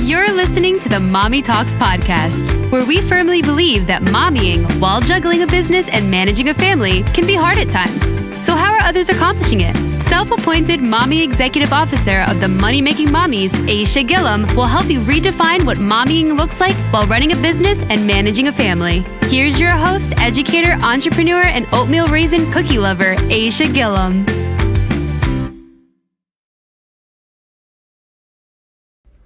You're listening to the Mommy Talks podcast, where we firmly believe that mommying while juggling a business and managing a family can be hard at times. So how are others accomplishing it? Self-appointed Mommy Executive Officer of the Money Making Mommies, Aisha Gillum, will help you redefine what mommying looks like while running a business and managing a family. Here's your host, educator, entrepreneur, and oatmeal raisin cookie lover, Aisha Gillum.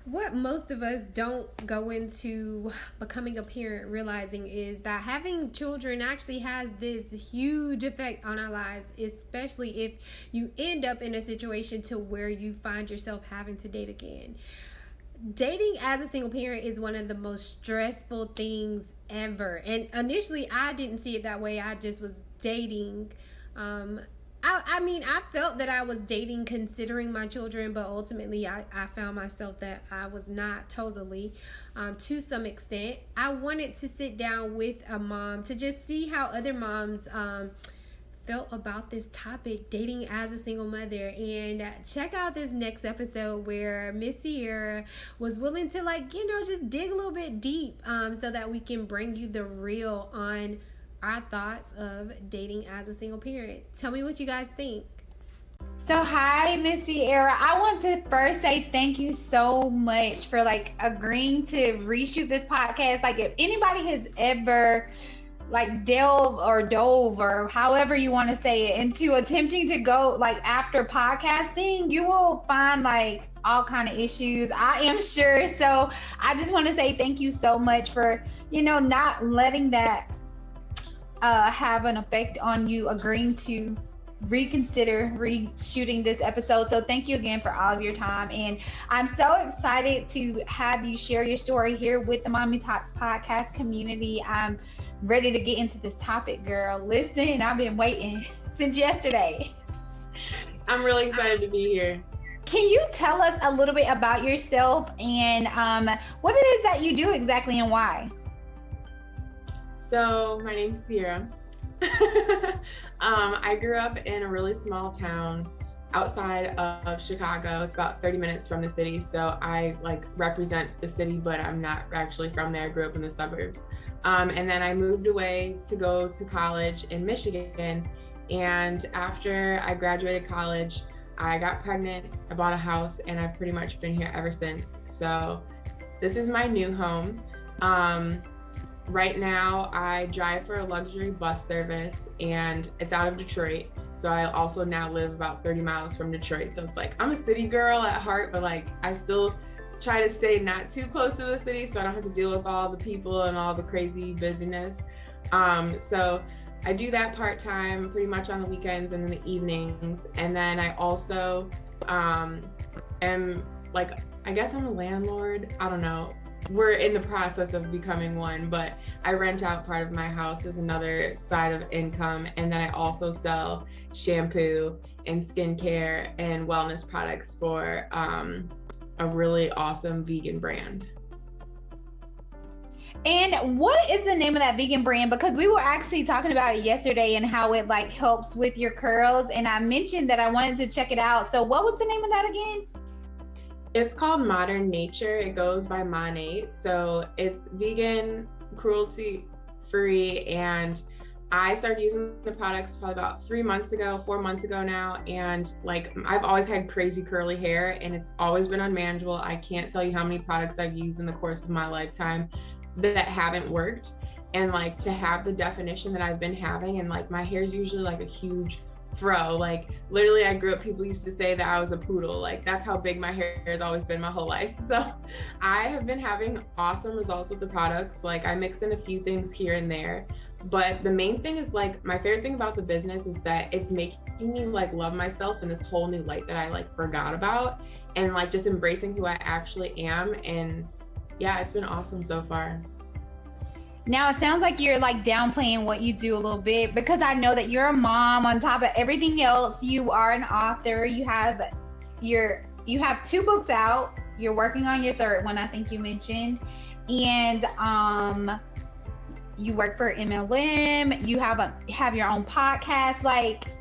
What most of us don't go into becoming a parent realizing is that having children actually has this huge effect on our lives, especially if you end up in a situation to where you find yourself having to date again. Dating as a single parent is one of the most stressful things ever. And initially, I didn't see it that way. I just was dating. I felt that I was dating considering my children, but ultimately I found myself that I was not totally, to some extent. I wanted to sit down with a mom to just see how other moms felt about this topic, dating as a single mother. And check out this next episode where Miss Sierra was willing to just dig a little bit deep so that we can bring you the real on our thoughts of dating as a single parent. Tell me what you guys think. So hi, Miss Sierra. I want to first say thank you so much for agreeing to reshoot this podcast. If anybody has ever dove or however you want to say it into attempting to go after podcasting, you will find all kind of issues, I am sure. So I just want to say thank you so much for not letting that have an effect on you agreeing to reconsider reshooting this episode. So thank you again for all of your time, and I'm so excited to have you share your story here with the Mommy Talks podcast community. I'm ready to get into this topic, girl. Listen, I've been waiting since yesterday. I'm really excited to be here. Can you tell us a little bit about yourself and what it is that you do exactly and why? So my name's Sierra. I grew up in a really small town outside of Chicago. It's about 30 minutes from the city. So I represent the city, but I'm not actually from there. I grew up in the suburbs. And then I moved away to go to college in Michigan. And after I graduated college, I got pregnant, I bought a house, and I've pretty much been here ever since. So this is my new home. Right now, I drive for a luxury bus service, and it's out of Detroit. So I also now live about 30 miles from Detroit. So it's I'm a city girl at heart, but I still try to stay not too close to the city so I don't have to deal with all the people and all the crazy busyness. So I do that part-time pretty much on the weekends and in the evenings. And then I also am I guess I'm a landlord. I don't know. We're in the process of becoming one, but I rent out part of my house as another side of income. And then I also sell shampoo and skincare and wellness products for a really awesome vegan brand. And what is the name of that vegan brand? Because we were actually talking about it yesterday and how it helps with your curls. And I mentioned that I wanted to check it out. So what was the name of that again? It's called Modern Nature. It goes by Monat. So it's vegan, cruelty free, and I started using the products probably about 4 months ago now. And I've always had crazy curly hair and it's always been unmanageable. I can't tell you how many products I've used in the course of my lifetime that haven't worked. And to have the definition that I've been having, and my hair is usually a huge fro. Literally, I grew up, people used to say that I was a poodle. That's how big my hair has always been my whole life. So I have been having awesome results with the products. I mix in a few things here and there, but the main thing is my favorite thing about the business is that it's making me love myself in this whole new light that I forgot about, and just embracing who I actually am. And yeah, it's been awesome so far. Now it sounds like you're downplaying what you do a little bit, because I know that you're a mom on top of everything else. You are an author. You have 2 books out. You're working on your 3rd one, I think you mentioned. And you work for MLM. You have your own podcast.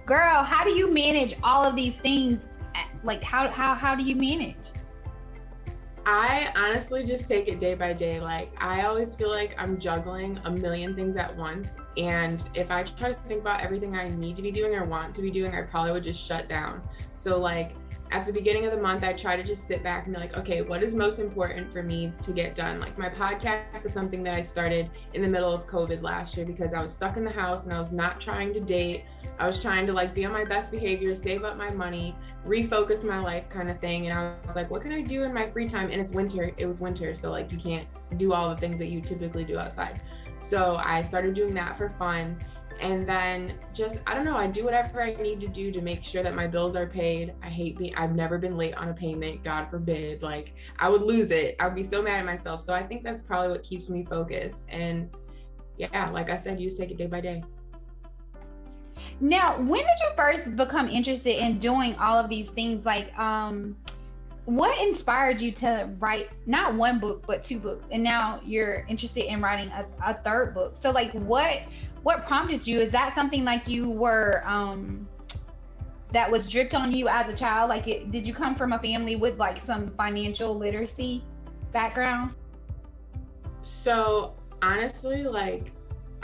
Girl, how do you manage all of these things? How do you manage? I honestly just take it day by day. Like, I always feel like I'm juggling a million things at once. And if I try to think about everything I need to be doing or want to be doing, I probably would just shut down. So like at the beginning of the month, I try to just sit back and be like, okay, what is most important for me to get done? Like my podcast is something that I started in the middle of COVID last year because I was stuck in the house and I was not trying to date. I was trying to like be on my best behavior, save up my money, refocus my life kind of thing. And I was like, what can I do in my free time? And it's winter, it was winter. So like you can't do all the things that you typically do outside. So I started doing that for fun. And then just, I don't know, I do whatever I need to do to make sure that my bills are paid. I've never been late on a payment, God forbid. Like I would lose it. I would be so mad at myself. So I think that's probably what keeps me focused. And yeah, like I said, you just take it day by day. Now, when did you first become interested in doing all of these things? Like, what inspired you to write not one book, but 2 books? And now you're interested in writing a 3rd book. So like, what prompted you? Is that something like you were, that was dripped on you as a child? Like, did you come from a family with like some financial literacy background? So honestly, like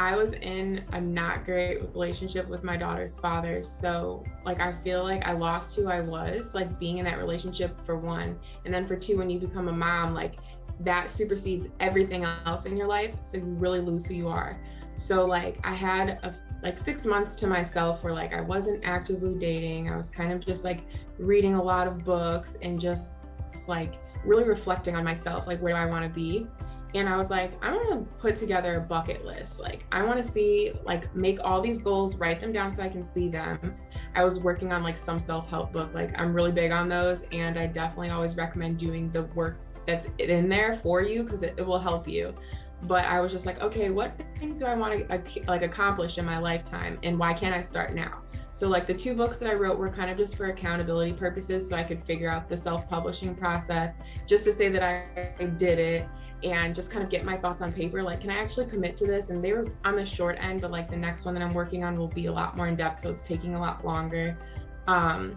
I was in a not great relationship with my daughter's father. So like, I feel like I lost who I was, like being in that relationship for one. And then for 2, when you become a mom, like that supersedes everything else in your life. So you really lose who you are. So like I had like 6 months to myself where like I wasn't actively dating. I was kind of just like reading a lot of books and just like really reflecting on myself, like where do I want to be? And I was like, I want to put together a bucket list. Like I want to see, like make all these goals, write them down so I can see them. I was working on like some self-help book. Like I'm really big on those. And I definitely always recommend doing the work that's in there for you because it will help you. But I was just like, okay, what things do I want to like accomplish in my lifetime? And why can't I start now? So like the 2 books that I wrote were kind of just for accountability purposes. So I could figure out the self-publishing process just to say that I did it. And just kind of get my thoughts on paper, like, can I actually commit to this? And they were on the short end, but like the next one that I'm working on will be a lot more in depth, so it's taking a lot longer. And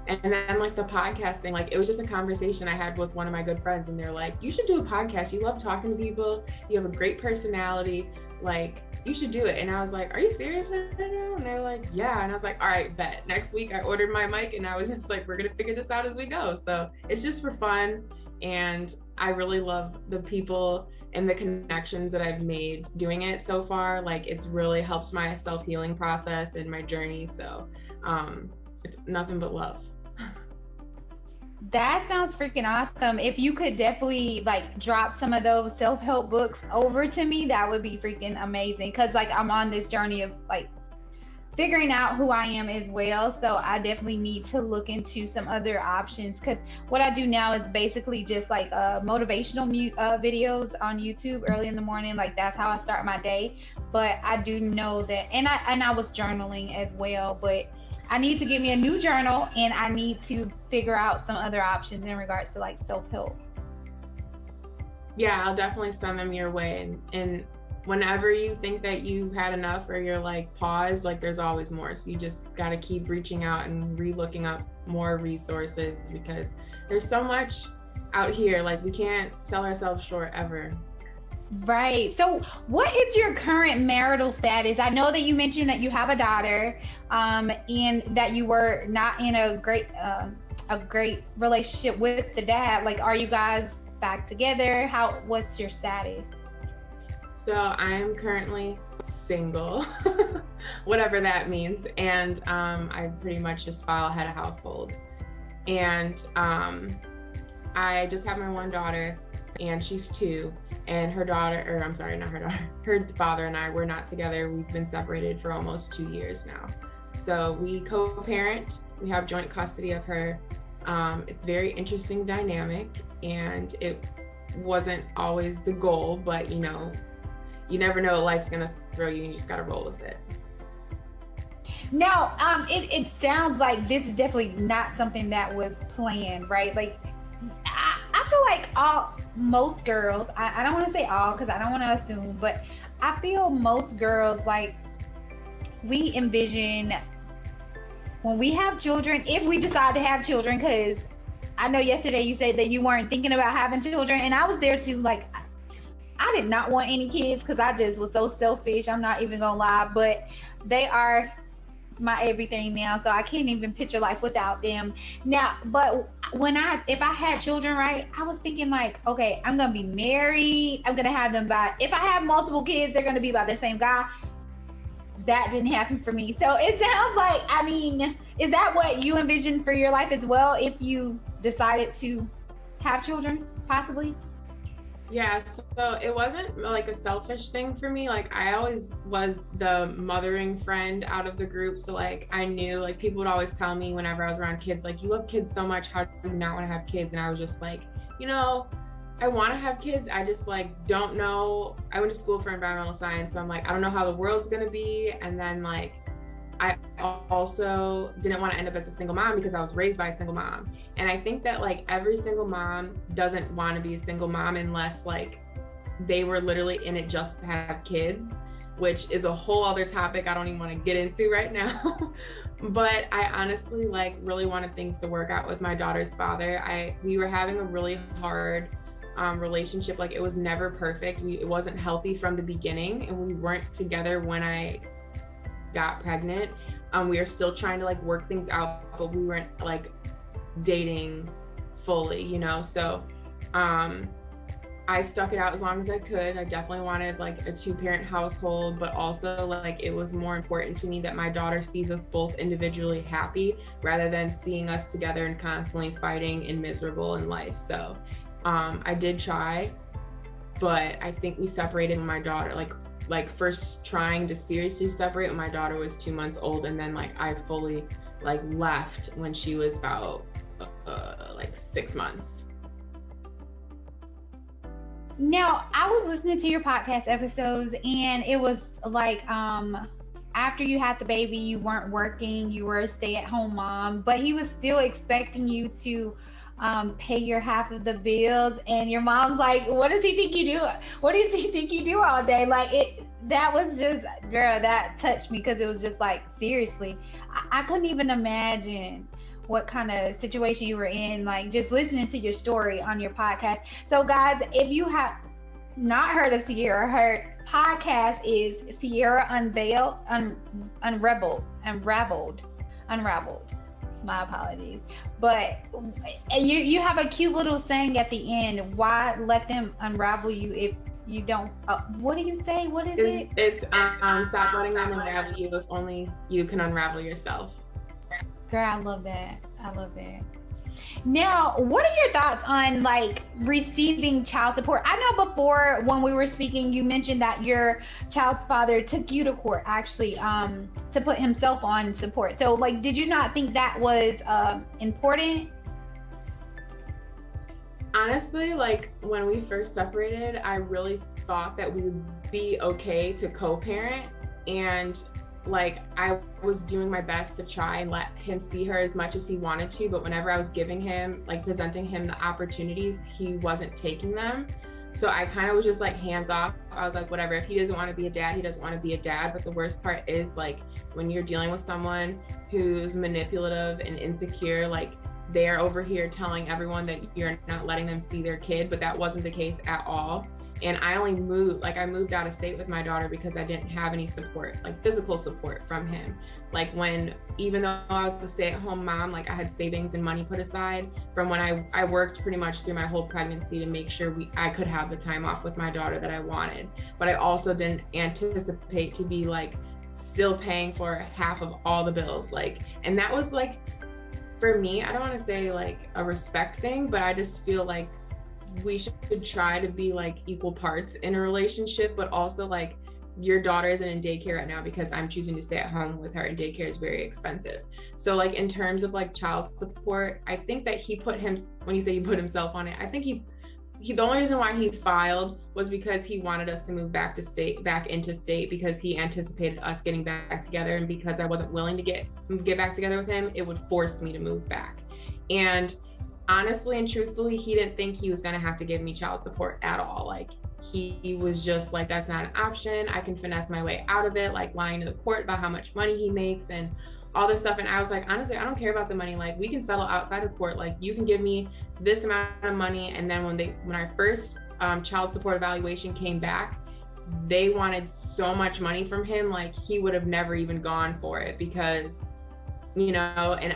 then like the podcasting, like it was just a conversation I had with one of my good friends, and they're like, you should do a podcast. You love talking to people. You have a great personality. Like you should do it. And I was like, are you serious right now? And they're like, yeah. And I was like, all right, bet. Next week I ordered my mic and I was just like, we're gonna figure this out as we go. So it's just for fun. And I really love the people and the connections that I've made doing it so far. Like it's really helped my self-healing process and my journey. So it's nothing but love. That sounds freaking awesome. If you could definitely like drop some of those self-help books over to me, that would be freaking amazing. Cause like I'm on this journey of like figuring out who I am as well. So I definitely need to look into some other options, because what I do now is basically just like motivational videos on YouTube early in the morning. Like that's how I start my day. But I do know that, and I was journaling as well, but I need to get me a new journal and I need to figure out some other options in regards to like self-help. Yeah, I'll definitely send them your way. And whenever you think that you've had enough or you're like pause, like there's always more. So you just got to keep reaching out and re-looking up more resources, because there's so much out here. Like we can't sell ourselves short ever. Right. So what is your current marital status? I know that you mentioned that you have a daughter, and that you were not in a great relationship with the dad. Like, are you guys back together? What's your status? So I'm currently single, whatever that means. And I pretty much just file head of household. And I just have my one daughter, and she's 2. And her father and I were not together. We've been separated for almost 2 years now. So we co-parent, we have joint custody of her. It's very interesting dynamic, and it wasn't always the goal, but you know, you never know what life's gonna throw you, and you just gotta roll with it. Now, it sounds like this is definitely not something that was planned, right? Like, I feel like most girls, I don't want to say all because I don't want to assume, but I feel most girls, like, we envision when we have children, if we decide to have children, because I know yesterday you said that you weren't thinking about having children, and I was there too. Like, I did not want any kids because I just was so selfish. I'm not even gonna lie, but they are my everything now, so I can't even picture life without them now. But if I had children, right, I was thinking like, okay, I'm gonna be married, I'm gonna have them by, if I have multiple kids, they're gonna be by the same guy. That didn't happen for me. So it sounds like, I mean, is that what you envisioned for your life as well, if you decided to have children possibly? Yeah, so it wasn't like a selfish thing for me. Like, I always was the mothering friend out of the group. So like, I knew, like, people would always tell me whenever I was around kids, like, you love kids so much, how do you not want to have kids? And I was just like, you know, I want to have kids. I just like don't know. I went to school for environmental science, so I'm like, I don't know how the world's gonna be. And then like, I also didn't want to end up as a single mom because I was raised by a single mom. And I think that like every single mom doesn't want to be a single mom unless like they were literally in it just to have kids, which is a whole other topic I don't even want to get into right now. But I honestly like really wanted things to work out with my daughter's father. We were having a really hard relationship. Like, it was never perfect. It wasn't healthy from the beginning, and we weren't together when I got pregnant. We were still trying to like work things out, but we weren't like dating fully, you know? So I stuck it out as long as I could. I definitely wanted like a 2-parent household, but also like it was more important to me that my daughter sees us both individually happy rather than seeing us together and constantly fighting and miserable in life. So I did try, but I think we separated when my daughter, like first trying to seriously separate when my daughter was 2 months old, and then like I fully like left when she was about like 6 months. Now, I was listening to your podcast episodes, and it was like after you had the baby, you weren't working, you were a stay-at-home mom, but he was still expecting you to pay your half of the bills, and your mom's like, what does he think you do? What does he think you do all day? Like, that was just, girl, that touched me, because it was just like, seriously, I couldn't even imagine what kind of situation you were in, like just listening to your story on your podcast. So guys, if you have not heard of Sierra, her podcast is Sierra Unraveled. My apologies. But you have a cute little saying at the end. Why let them unravel you if you don't? What do you say? What is it? It's stop letting them unravel you if only you can unravel yourself. Girl, I love that. I love that. Now, what are your thoughts on like receiving child support? I know before when we were speaking, you mentioned that your child's father took you to court actually to put himself on support. So like, did you not think that was important? Honestly, like when we first separated, I really thought that we would be okay to co-parent, and like I was doing my best to try and let him see her as much as he wanted to, but whenever I was giving him, like presenting him the opportunities, he wasn't taking them. So I kind of was just like hands off. I was like, whatever, if he doesn't want to be a dad, he doesn't want to be a dad. But the worst part is like when you're dealing with someone who's manipulative and insecure, like they're over here telling everyone that you're not letting them see their kid, but that wasn't the case at all. And I moved out of state with my daughter because I didn't have any support, like physical support from him. Like even though I was a stay-at-home mom, like I had savings and money put aside from when I worked pretty much through my whole pregnancy to make sure I could have the time off with my daughter that I wanted. But I also didn't anticipate to be like still paying for half of all the bills. Like, and that was like, for me, I don't want to say like a respect thing, but I just feel like we should try to be like equal parts in a relationship, but also like your daughter isn't in daycare right now because I'm choosing to stay at home with her, and daycare is very expensive. So like in terms of like child support, I think that when you say he put himself on it, I think he the only reason why he filed was because he wanted us to move back into state because he anticipated us getting back together, and because I wasn't willing to get back together with him, it would force me to move back. And honestly and truthfully, he didn't think he was going to have to give me child support at all. Like he was just like, that's not an option. I can finesse my way out of it, like lying to the court about how much money he makes and all this stuff. And I was like, honestly, I don't care about the money. Like, we can settle outside of court. Like, you can give me this amount of money. And then when our first child support evaluation came back, they wanted so much money from him. Like, he would have never even gone for it because, you know, and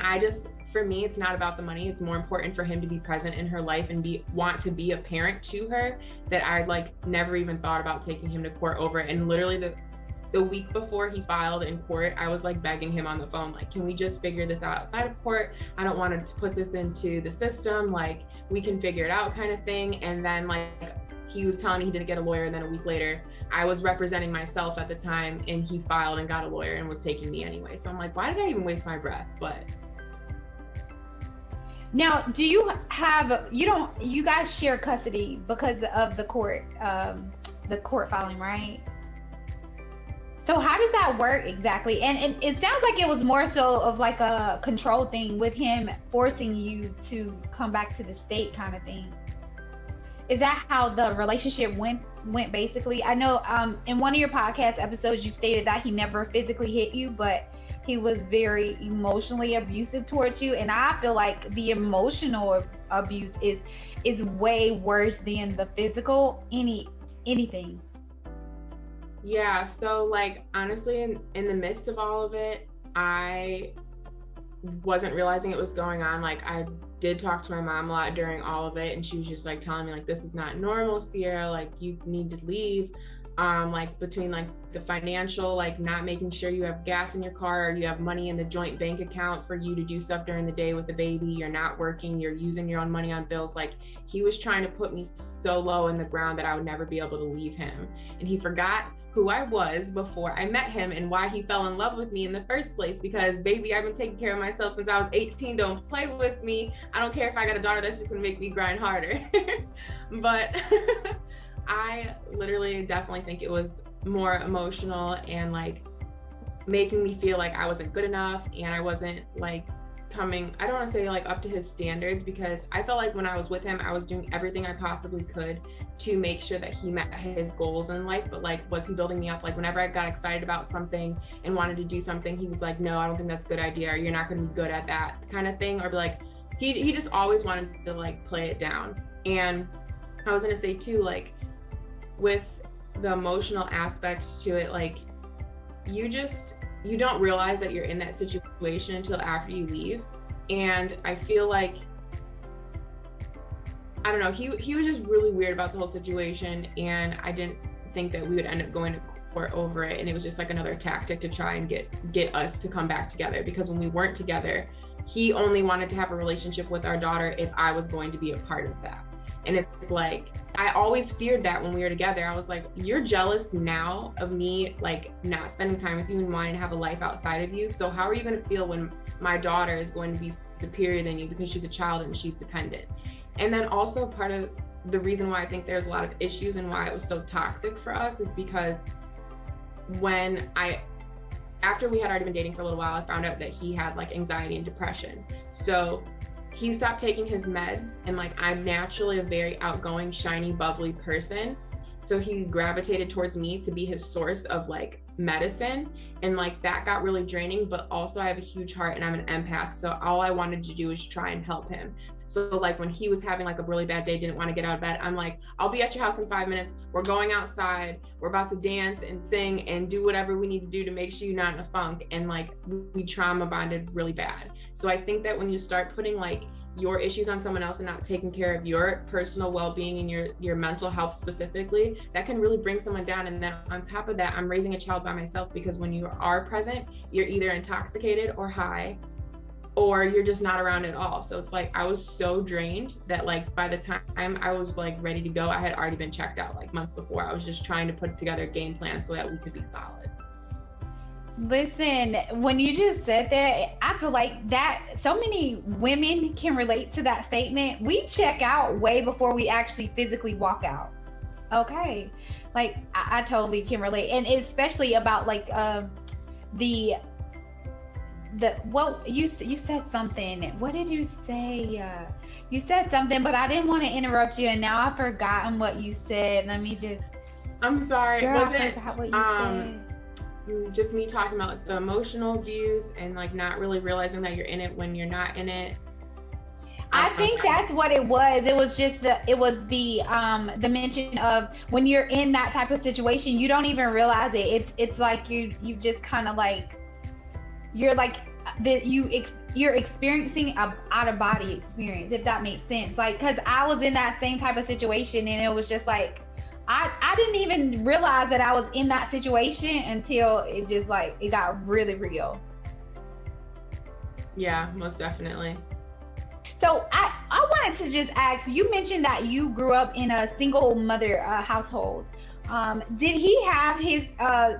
for me, it's not about the money. It's more important for him to be present in her life and want to be a parent to her, that I like never even thought about taking him to court over it. And literally the week before he filed in court, I was like begging him on the phone, like, can we just figure this out outside of court? I don't want to put this into the system. Like, we can figure it out kind of thing. And then like, he was telling me he didn't get a lawyer. And then a week later, I was representing myself at the time, and he filed and got a lawyer and was taking me anyway. So I'm like, why did I even waste my breath? But now, do you guys share custody because of the court filing, right? So how does that work exactly? And it sounds like it was more so of like a control thing with him forcing you to come back to the state kind of thing. Is that how the relationship went basically? I know in one of your podcast episodes you stated that he never physically hit you, but he was very emotionally abusive towards you. And I feel like the emotional abuse is way worse than the physical anything. Yeah, so like honestly, in the midst of all of it, I wasn't realizing it was going on. Like, I did talk to my mom a lot during all of it, and she was just like telling me like, this is not normal, Sierra, like you need to leave. Like between like the financial, like not making sure you have gas in your car, or you have money in the joint bank account for you to do stuff during the day with the baby, you're not working, you're using your own money on bills. Like, he was trying to put me so low in the ground that I would never be able to leave him. And he forgot who I was before I met him and why he fell in love with me in the first place. Because baby, I've been taking care of myself since I was 18. Don't play with me. I don't care if I got a daughter that's just gonna make me grind harder. But I literally definitely think it was more emotional and like making me feel like I wasn't good enough, and I wasn't like coming, I don't want to say like up to his standards, because I felt like when I was with him, I was doing everything I possibly could to make sure that he met his goals in life. But like, was he building me up? Like, whenever I got excited about something and wanted to do something, he was like, no, I don't think that's a good idea, or you're not going to be good at that kind of thing. Or be like, he just always wanted to like play it down. And I was going to say too, like with the emotional aspect to it, like you don't realize that you're in that situation until after you leave. And I feel like, I don't know, he was just really weird about the whole situation, and I didn't think that we would end up going to court over it. And it was just like another tactic to try and get us to come back together, because when we weren't together, he only wanted to have a relationship with our daughter if I was going to be a part of that. And it's like, I always feared that when we were together. I was like, you're jealous now of me, like not spending time with you and wanting to have a life outside of you. So how are you going to feel when my daughter is going to be superior than you because she's a child and she's dependent? And then also part of the reason why I think there's a lot of issues and why it was so toxic for us is because after we had already been dating for a little while, I found out that he had like anxiety and depression. So he stopped taking his meds, and like, I'm naturally a very outgoing, shiny, bubbly person. So he gravitated towards me to be his source of like medicine. And like, that got really draining, but also I have a huge heart and I'm an empath. So all I wanted to do was try and help him. So like, when he was having like a really bad day, didn't want to get out of bed, I'm like, I'll be at your house in 5 minutes. We're going outside. We're about to dance and sing and do whatever we need to do to make sure you're not in a funk. And like, we trauma bonded really bad. So I think that when you start putting like your issues on someone else and not taking care of your personal well-being and your mental health specifically, that can really bring someone down. And then on top of that, I'm raising a child by myself, because when you are present, you're either intoxicated or high, or you're just not around at all. So it's like, I was so drained that like, by the time I was like ready to go, I had already been checked out like months before. I was just trying to put together a game plan so that we could be solid. Listen, when you just said that, I feel like that so many women can relate to that statement. We check out way before we actually physically walk out. Okay. Like, I totally can relate. And especially about like well, you said something. What did you say? You said something, but I didn't want to interrupt you, and now I've forgotten what you said. Let me just. I'm sorry. Girl, I forgot what you said. just me talking about like the emotional abuse and like not really realizing that you're in it when you're not in it. I think that's what it was. It was just the mention of when you're in that type of situation, you don't even realize it. It's like you just kind of like, you're like you're experiencing a out of body experience, if that makes sense. Like, cause I was in that same type of situation, and it was just like, I didn't even realize that I was in that situation until it just like, it got really real. Yeah, most definitely. So I wanted to just ask, you mentioned that you grew up in a single mother household. Did he have his,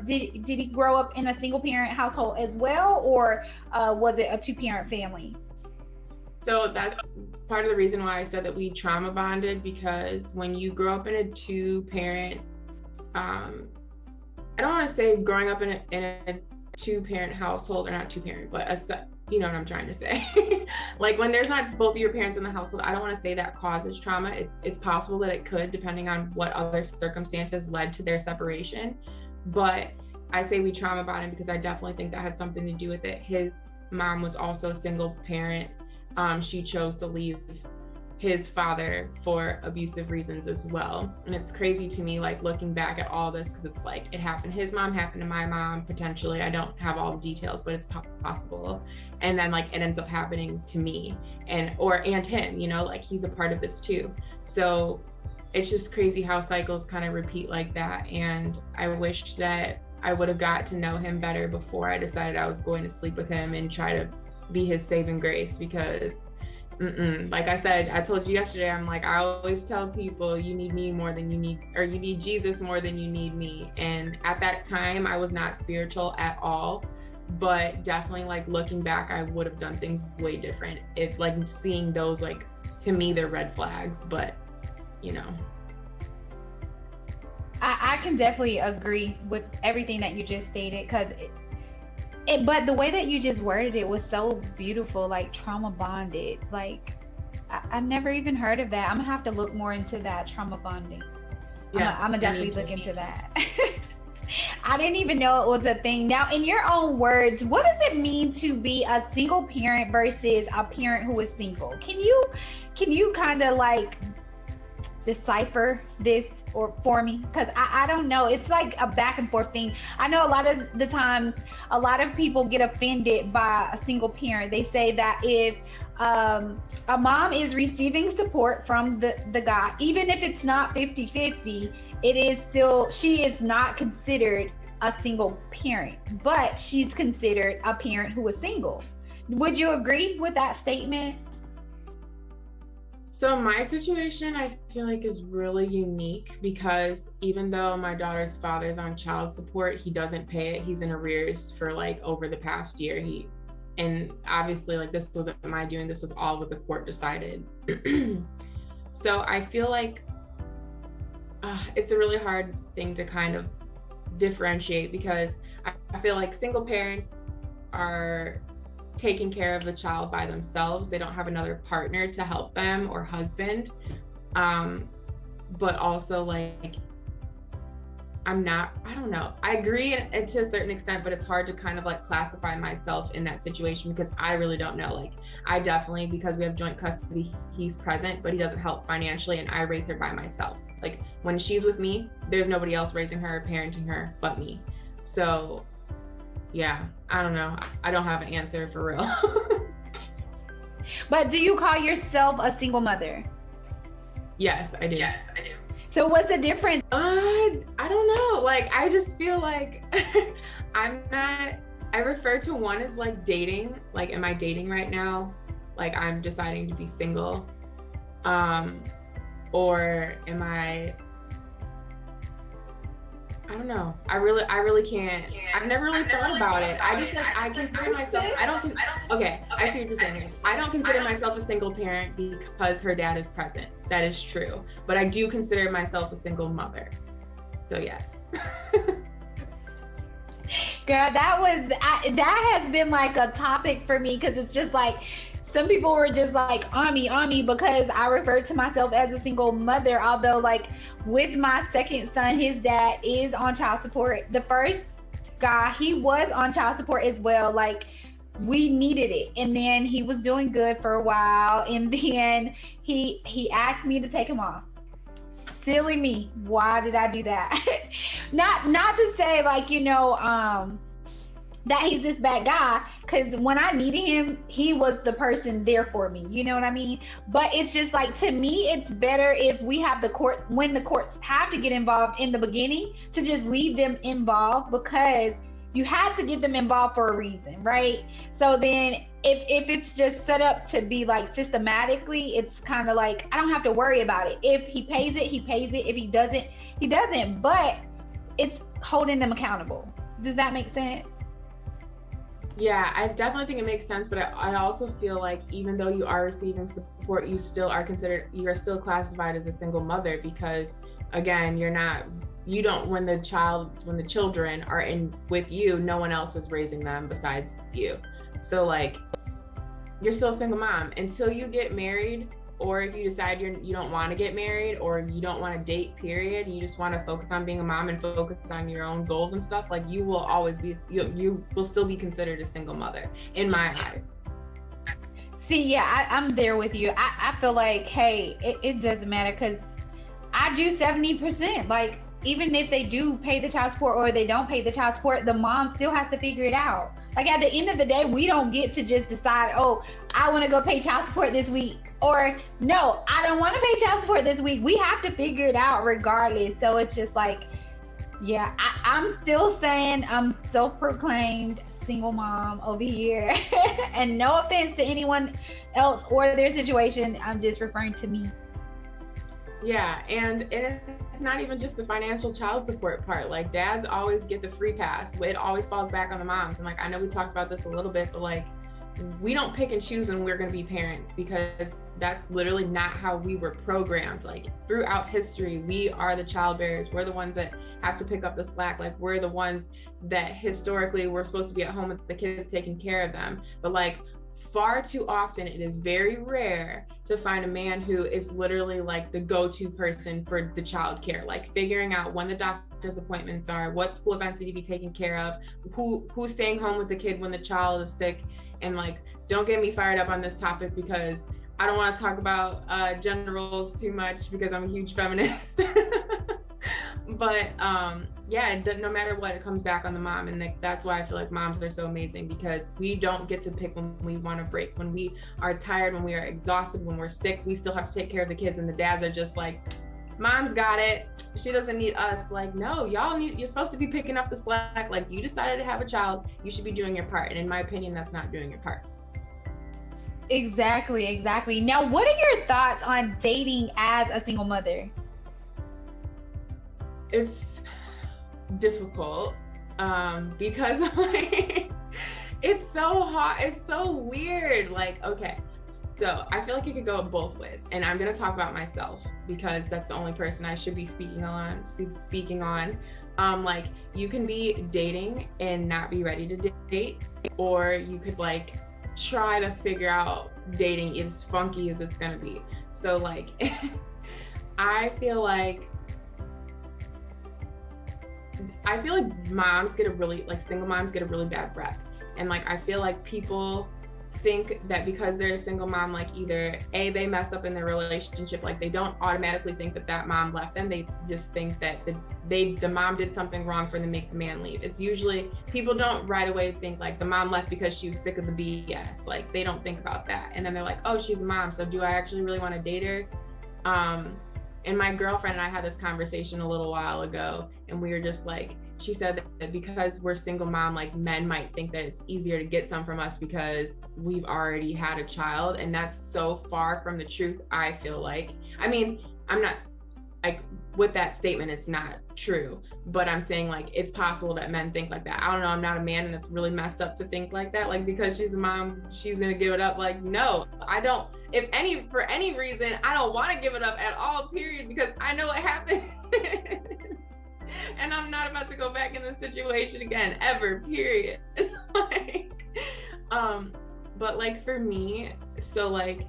did he grow up in a single parent household as well, or was it a 2-parent family? So that's part of the reason why I said that we trauma bonded, because when you grow up in a 2-parent, I don't want to say growing up in a 2-parent household, or not 2-parent, but you know what I'm trying to say. Like when there's not both of your parents in the household, I don't want to say that causes trauma. It's possible that it could, depending on what other circumstances led to their separation. But I say we trauma bonded because I definitely think that had something to do with it. His mom was also a single parent. She chose to leave his father for abusive reasons as well. And it's crazy to me, like looking back at all this, because it's like it happened, his mom happened to my mom, potentially. I don't have all the details, but it's possible. And then like it ends up happening to me and him, you know, like he's a part of this too. So it's just crazy how cycles kind of repeat like that. And I wish that I would have got to know him better before I decided I was going to sleep with him and try to be his saving grace, because like I said, I told you yesterday, I'm like, I always tell people, you need me more than you need Jesus more than you need me. And at that time I was not spiritual at all, but definitely like looking back, I would have done things way different. It's like seeing those, like, to me, they're red flags, but you know. I can definitely agree with everything that you just stated, because but the way that you just worded it was so beautiful, like trauma bonded. Like I never even heard of that. I'm gonna have to look more into that, trauma bonding. Yes, I'm gonna definitely look into that. I didn't even know it was a thing. Now, in your own words, what does it mean to be a single parent versus a parent who is single? Can you kind of like decipher this or for me? Because I don't know, it's like a back and forth thing. I know a lot of the time a lot of people get offended by a single parent. They say that if a mom is receiving support from the guy, even if it's not 50-50, it is still, she is not considered a single parent, but she's considered a parent who is single. Would you agree with that statement? So my situation, I feel like, is really unique, because even though my daughter's father is on child support, he doesn't pay it. He's in arrears for like over the past year. And obviously, like, this wasn't my doing. This was all what the court decided. So I feel like it's a really hard thing to kind of differentiate, because I feel like single parents are taking care of the child by themselves. They don't have another partner to help them, or husband. But also, like, I don't know. I agree to a certain extent, but it's hard to kind of like classify myself in that situation, because I really don't know. Like, I definitely, because we have joint custody, he's present, but he doesn't help financially, and I raise her by myself. Like, when she's with me, there's nobody else raising her, parenting her but me. So yeah, I don't know. I don't have an answer for real. But do you call yourself a single mother? Yes, I do. So what's the difference? I don't know. Like, I just feel like I refer to one as like dating. Like, am I dating right now? Like, I'm deciding to be single. Or am I don't know. I really can't. I've never really thought about it. I just, like, I consider myself, okay, I see what you're saying. I don't consider myself a single parent because her dad is present. That is true. But I do consider myself a single mother. So yes. Girl, that has been like a topic for me, because it's just like, some people were just like on me because I refer to myself as a single mother, although, like, with my second son, his dad is on child support. The first, guy. He was on child support as well. Like, we needed it, and then he was doing good for a while, and then he asked me to take him off. Silly me. Why did I do that? not to say, like, that he's this bad guy, because when I needed him, he was the person there for me, you know what I mean? But it's just like, to me, it's better if we have when the courts have to get involved in the beginning, to just leave them involved, because you had to get them involved for a reason, right? So then if it's just set up to be like systematically, it's kind of like, I don't have to worry about it. If he pays it, he pays it. If he doesn't, he doesn't. But it's holding them accountable. Does that make sense? Yeah, I definitely think it makes sense, but I also feel like even though you are receiving support, you are still classified as a single mother, because again, when the children are in with you, no one else is raising them besides you. So like, you're still a single mom until you get married, or if you decide you don't want to get married, or you don't want to date, period, you just want to focus on being a mom and focus on your own goals and stuff, like, you will always be, you will still be considered a single mother in my eyes. See, yeah, I'm there with you. I feel like, hey, it doesn't matter, because I do 70%. Like, even if they do pay the child support or they don't pay the child support, the mom still has to figure it out. Like, at the end of the day, we don't get to just decide, oh, I want to go pay child support this week, or no, I don't want to pay child support this week. We have to figure it out regardless. So it's just like, yeah, I'm still saying I'm self-proclaimed single mom over here. And no offense to anyone else or their situation, I'm just referring to me. Yeah, and it's not even just the financial child support part. Like, dads always get the free pass. It always falls back on the moms. And like, I know we talked about this a little bit, but like, we don't pick and choose when we're going to be parents, because that's literally not how we were programmed. Like, throughout history, we are the child bearers. We're the ones that have to pick up the slack. Like, we're the ones that historically we're supposed to be at home with the kids, taking care of them. But like, far too often, it is very rare to find a man who is literally like the go-to person for the child care, like figuring out when the doctor's appointments are, what school events need to be taken care of, who's staying home with the kid when the child is sick. And like, don't get me fired up on this topic, because I don't want to talk about gender roles too much, because I'm a huge feminist. But yeah, no matter what, it comes back on the mom. And that's why I feel like moms are so amazing, because we don't get to pick when we want to break. When we are tired, when we are exhausted, when we're sick, we still have to take care of the kids, and the dads are just like, mom's got it, she doesn't need us. Like, no, you're supposed to be picking up the slack. Like, you decided to have a child, you should be doing your part. And in my opinion, that's not doing your part. Exactly. Now, what are your thoughts on dating as a single mother? It's difficult because like, it's so hard, it's so weird. Like, okay, so I feel like it could go both ways, and I'm gonna talk about myself because that's the only person I should be speaking on. Like, you can be dating and not be ready to date, or you could like try to figure out dating as funky as it's gonna be. So like I feel like moms get single moms get a really bad rep. And like, I feel like people think that because they're a single mom, like, either they messed up in their relationship, like they don't automatically think that mom left them. They just think that the mom did something wrong for them to make the man leave. It's usually, people don't right away think like the mom left because she was sick of the BS. Like, they don't think about that. And then they're like, oh, she's a mom, so do I actually really want to date her? And my girlfriend and I had this conversation a little while ago, and we were just like, she said that because we're single mom, like, men might think that it's easier to get some from us because we've already had a child. And that's so far from the truth, I feel like. I mean, I'm not, like, with that statement, it's not true, but I'm saying like, it's possible that men think like that. I don't know, I'm not a man, and it's really messed up to think like that. Like, because she's a mom, she's gonna give it up. Like, no, I don't. For any reason, I don't want to give it up at all, period, because I know what happened. And I'm not about to go back in this situation again, ever, period. But like, for me, so like,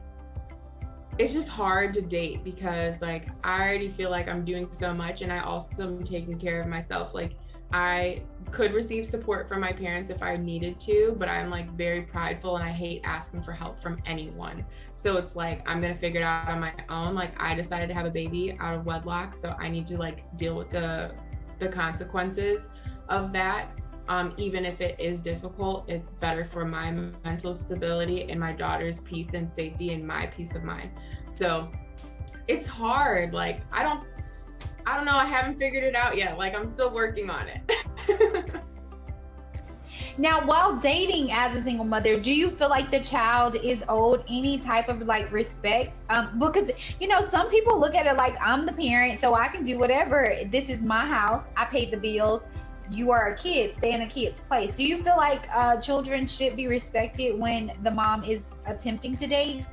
it's just hard to date because like, I already feel like I'm doing so much, and I also am taking care of myself. Like, I could receive support from my parents if I needed to, but I'm like very prideful and I hate asking for help from anyone. So it's like, I'm gonna figure it out on my own. Like, I decided to have a baby out of wedlock, so I need to like deal with the consequences of that. Even if it is difficult, it's better for my mental stability and my daughter's peace and safety and my peace of mind. So it's hard. Like, I don't know. I haven't figured it out yet. Like, I'm still working on it. Now, while dating as a single mother, do you feel like the child is owed any type of like respect? Because, you know, some people look at it like, I'm the parent, so I can do whatever. This is my house. I paid the bills. You are a kid. Stay in a kid's place. Do you feel like children should be respected when the mom is attempting to date?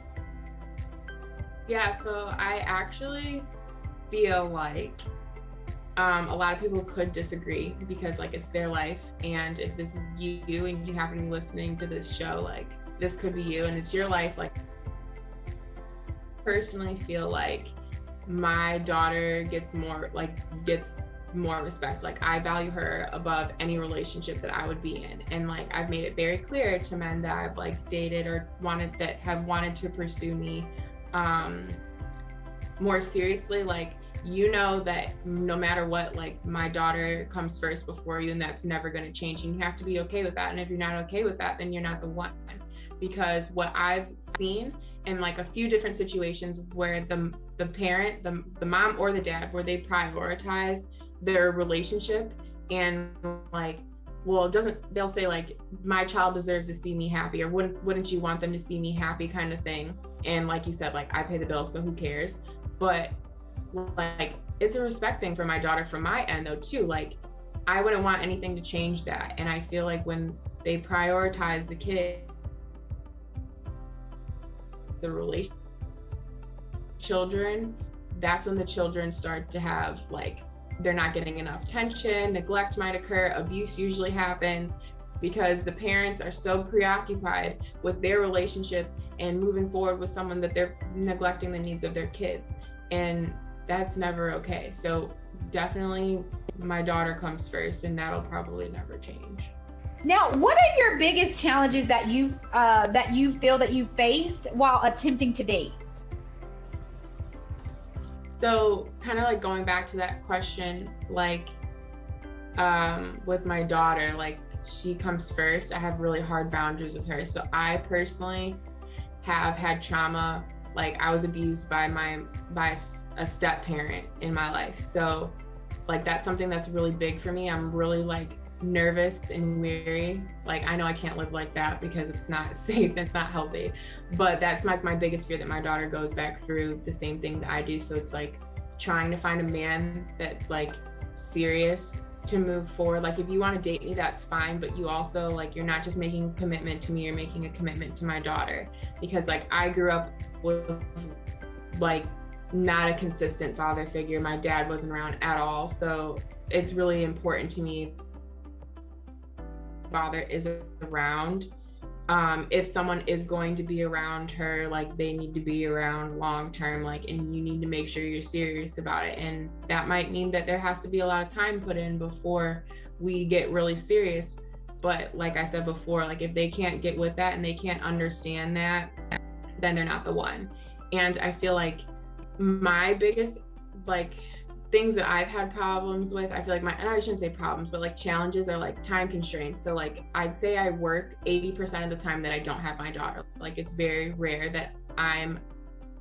Yeah, so I actually feel like a lot of people could disagree because like it's their life, and if this is you and you happen to be listening to this show, like this could be you and it's your life. Like, personally feel like my daughter gets more respect. Like, I value her above any relationship that I would be in, and like I've made it very clear to men that I've like dated or have wanted to pursue me more seriously, like, you know that no matter what, like, my daughter comes first before you, and that's never going to change, and you have to be okay with that. And if you're not okay with that, then you're not the one. Because what I've seen in like a few different situations where the parent, the mom or the dad, where they prioritize their relationship and like, well, they'll say like, my child deserves to see me happy, or wouldn't you want them to see me happy, kind of thing. And like you said, like, I pay the bill, so who cares? But like, it's a respect thing for my daughter from my end though too. Like, I wouldn't want anything to change that. And I feel like when they prioritize the kid, the relation, children, that's when the children start to have like, they're not getting enough attention, neglect might occur, abuse usually happens, because the parents are so preoccupied with their relationship and moving forward with someone that they're neglecting the needs of their kids. And that's never okay. So definitely my daughter comes first, and that'll probably never change. Now, what are your biggest challenges that you feel that you faced while attempting to date? So kind of like going back to that question, like with my daughter, like, she comes first. I have really hard boundaries with her. So I personally have had trauma. Like, I was abused by a step parent in my life. So like, that's something that's really big for me. I'm really like nervous and weary. Like, I know I can't live like that because it's not safe, it's not healthy, but that's like my biggest fear, that my daughter goes back through the same thing that I do. So it's like trying to find a man that's like serious to move forward. Like, if you want to date me, that's fine, but you also, like, you're not just making a commitment to me, you're making a commitment to my daughter. Because like, I grew up with like not a consistent father figure. My dad wasn't around at all. So it's really important to me father is around. If someone is going to be around her, like, they need to be around long term, like, and you need to make sure you're serious about it. And that might mean that there has to be a lot of time put in before we get really serious. But like I said before, like, if they can't get with that and they can't understand that, then they're not the one. And I feel like my biggest like things that I've had problems with, I feel like and I shouldn't say problems, but like challenges, are like time constraints. So like, I'd say I work 80% of the time that I don't have my daughter. Like, it's very rare that I'm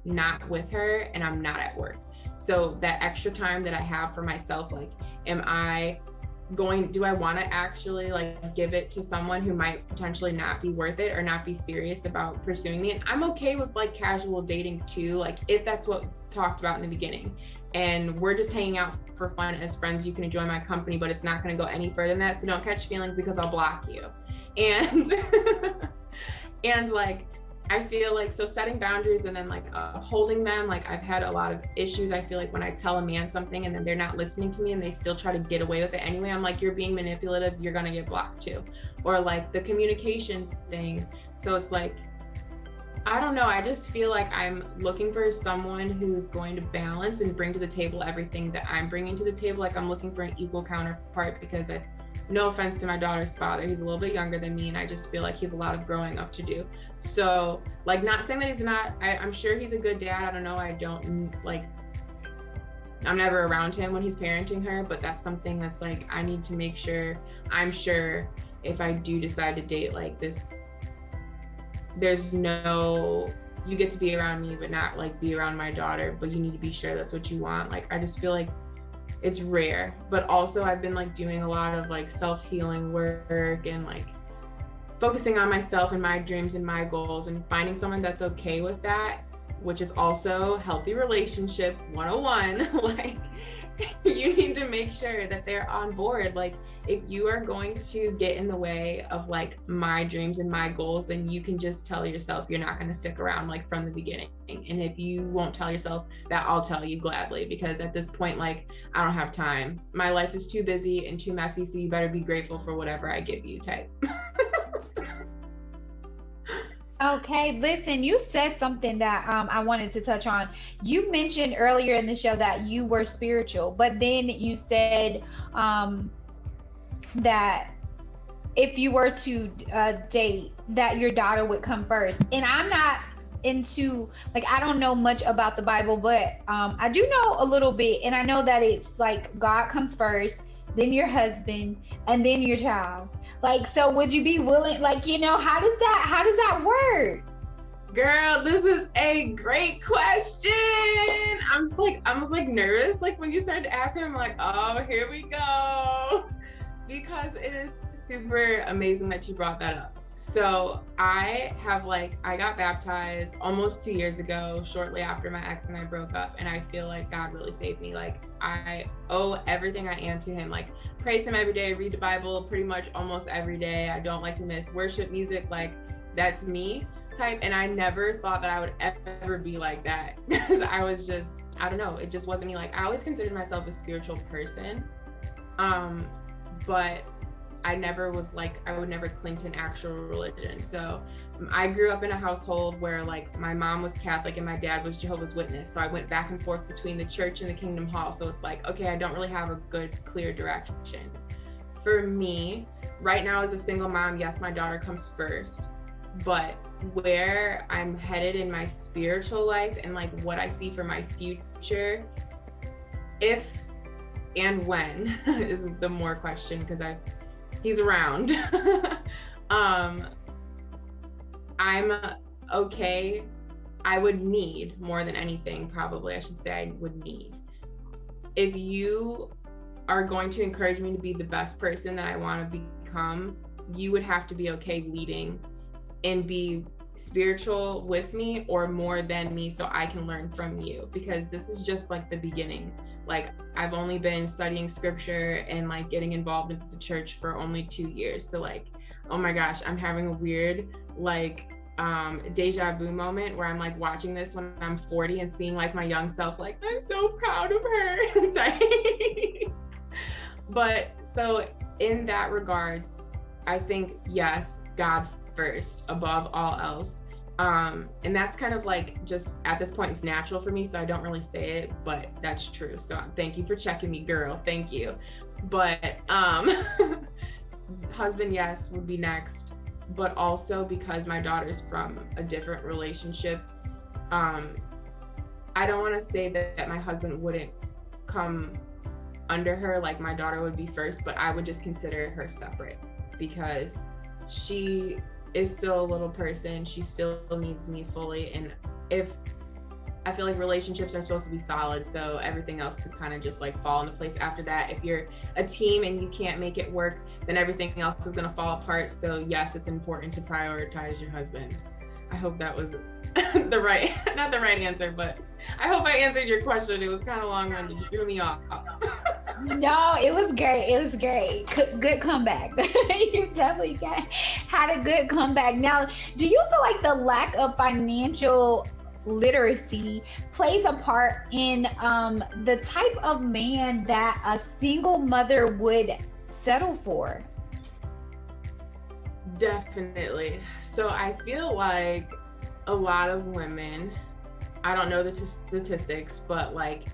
not with her and I'm not at work. So that extra time that I have for myself, like, do I want to actually like give it to someone who might potentially not be worth it or not be serious about pursuing me? And I'm okay with like casual dating too, like if that's what's talked about in the beginning and we're just hanging out for fun as friends, you can enjoy my company, but it's not going to go any further than that. So don't catch feelings, because I'll block you. And and like, I feel like, so setting boundaries and then like upholding them, like, I've had a lot of issues. I feel like when I tell a man something and then they're not listening to me and they still try to get away with it anyway, I'm like, you're being manipulative, you're gonna get blocked too. Or like the communication thing. So it's like, I don't know, I just feel like I'm looking for someone who's going to balance and bring to the table everything that I'm bringing to the table. Like, I'm looking for an equal counterpart, because no offense to my daughter's father, he's a little bit younger than me, and I just feel like he has a lot of growing up to do. So like, not saying that he's not, I'm sure he's a good dad. I don't know. I'm never around him when he's parenting her, but that's something that's like, I need to make sure, I'm sure if I do decide to date like this, there's no, you get to be around me, but not like be around my daughter, but you need to be sure that's what you want. Like, I just feel like it's rare. But also I've been like doing a lot of like self-healing work and like focusing on myself and my dreams and my goals, and finding someone that's okay with that, which is also healthy relationship 101. Like, you need to make sure that they're on board. Like, if you are going to get in the way of like my dreams and my goals, then you can just tell yourself you're not going to stick around like from the beginning. And if you won't tell yourself that, I'll tell you gladly, because at this point, like, I don't have time. My life is too busy and too messy, so you better be grateful for whatever I give you type. Okay, listen, you said something that I wanted to touch on. You mentioned earlier in the show that you were spiritual, but then you said that if you were to date, that your daughter would come first. And I'm not into, like, I don't know much about the Bible, but I do know a little bit. And I know that it's like God comes first, then your husband, and then your child. Like, so would you be willing, like, you know, how does that work? Girl, this is a great question. I was like nervous. Like, when you started to ask me, I'm like, oh, here we go. Because it is super amazing that you brought that up. So I got baptized almost 2 years ago, shortly after my ex and I broke up. And I feel like God really saved me. Like, I owe everything I am to him. Like, praise him every day, read the Bible pretty much almost every day. I don't like to miss worship music. Like, that's me type. And I never thought that I would ever be like that, because I was just, I don't know, it just wasn't me. Like, I always considered myself a spiritual person. But I never was like, I would never cling to an actual religion. So I grew up in a household where like my mom was Catholic and my dad was Jehovah's Witness. So I went back and forth between the church and the Kingdom Hall. So it's like, okay, I don't really have a good, clear direction. For me, right now as a single mom, yes, my daughter comes first. But where I'm headed in my spiritual life and like what I see for my future, if and when is the more question, because he's around. I'm okay. I would need, more than anything, probably, I should say, I would need. If you are going to encourage me to be the best person that I want to become, you would have to be okay leading and be spiritual with me or more than me, so I can learn from you, because this is just like the beginning. Like, I've only been studying scripture and like getting involved into the church for only 2 years. So like, oh my gosh, I'm having a weird like deja vu moment where I'm like watching this when I'm 40 and seeing like my young self, like, I'm so proud of her. But so in that regards, I think, yes, God first above all else. And that's kind of like, just at this point, it's natural for me, so I don't really say it, but that's true. So thank you for checking me, girl. Thank you. But husband, yes, would be next. But also because my daughter's from a different relationship, I don't want to say that my husband wouldn't come under her, like my daughter would be first, but I would just consider her separate, because she is still a little person. She still needs me fully. And I feel like relationships are supposed to be solid, so everything else could kind of just like fall into place after that. If you're a team and you can't make it work, then everything else is going to fall apart. So yes, it's important to prioritize your husband. I hope that was not the right answer, but I hope I answered your question. It was kind of long-winded. You threw me off. No, it was great. It was great. Good comeback. You definitely had a good comeback. Now, do you feel like the lack of financial literacy plays a part in the type of man that a single mother would settle for? Definitely. So I feel like a lot of women, I don't know the statistics, but like